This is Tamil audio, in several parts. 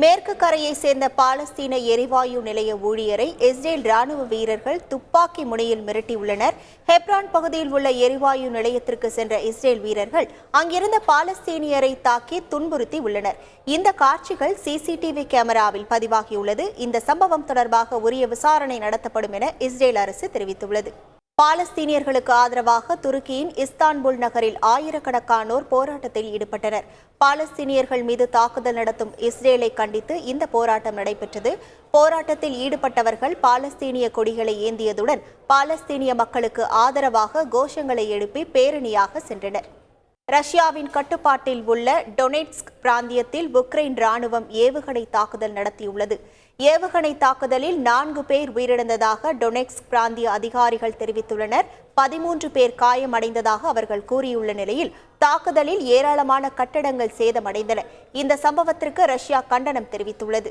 மேற்கு கரையை சேர்ந்த பாலஸ்தீன எரிவாயு நிலைய ஊழியரை இஸ்ரேல் ராணுவ வீரர்கள் துப்பாக்கி முனையில் மிரட்டியுள்ளனர். ஹெப்ரான் பகுதியில் உள்ள எரிவாயு நிலையத்திற்கு சென்ற இஸ்ரேல் வீரர்கள் அங்கிருந்த பாலஸ்தீனியரை தாக்கி துன்புறுத்தி உள்ளனர். இந்த காட்சிகள் சிசிடிவி கேமராவில் பதிவாகியுள்ளது. இந்த சம்பவம் தொடர்பாக உரிய விசாரணை நடத்தப்படும் என இஸ்ரேல் அரசு தெரிவித்துள்ளது. பாலஸ்தீனியர்களுக்கு ஆதரவாக துருக்கியின் இஸ்தான்புல் நகரில் ஆயிரக்கணக்கானோர் போராட்டத்தில் ஈடுபட்டனர். பாலஸ்தீனியர்கள் மீது தாக்குதல் நடத்தும் இஸ்ரேலை கண்டித்து இந்த போராட்டம் நடைபெற்றது. போராட்டத்தில் ஈடுபட்டவர்கள் பாலஸ்தீனிய கொடிகளை ஏந்தியதுடன் பாலஸ்தீனிய மக்களுக்கு ஆதரவாக கோஷங்களை எழுப்பி பேரணியாக சென்றனர். ரஷ்யாவின் கட்டுப்பாட்டில் உள்ள டொனெட்ஸ்க் பிராந்தியத்தில் உக்ரைன் ராணுவம் ஏவுகணை தாக்குதல் நடத்தியுள்ளது. ஏவுகணை தாக்குதலில் 4 பேர் உயிரிழந்ததாக டொனெட்ஸ்க் பிராந்திய அதிகாரிகள் தெரிவித்துள்ளனர். 13 பேர் காயமடைந்ததாக அவர்கள் கூறியுள்ள நிலையில் தாக்குதலில் ஏராளமான கட்டடங்கள் சேதமடைந்தன. இந்த சம்பவத்திற்கு ரஷ்யா கண்டனம் தெரிவித்துள்ளது.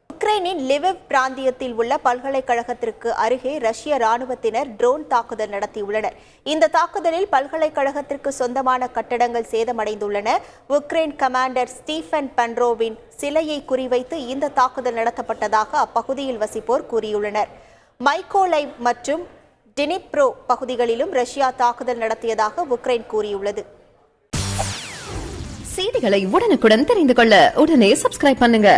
உக்ரைனின் லிவிவ் பிராந்தியத்தில் உள்ள பல்கலைக்கழகத்திற்கு அருகே ரஷ்ய ராணுவத்தினர் ட்ரோன் தாக்குதல் நடத்தியுள்ளனர். இந்த தாக்குதலில் பல்கலைக்கழகத்திற்கு சொந்தமான கட்டடங்கள் சேதமடைந்துள்ளன. உக்ரைன் கமாண்டர் ஸ்டீஃபன் பன்ரோவின் சிலையை குறிவைத்து இந்த தாக்குதல் நடத்தப்பட்டதாக அப்பகுதியில் வசிப்போர் கூறியுள்ளனர். மைக்கோலைவ் மற்றும் டினிப்ரோ பகுதிகளிலும் ரஷ்யா தாக்குதல் நடத்தியதாக உக்ரைன் கூறியுள்ளது. செய்திகளை உடனுக்குடன் தெரிந்து கொள்ள உடனே சப்ஸ்கிரைப் பண்ணுங்க.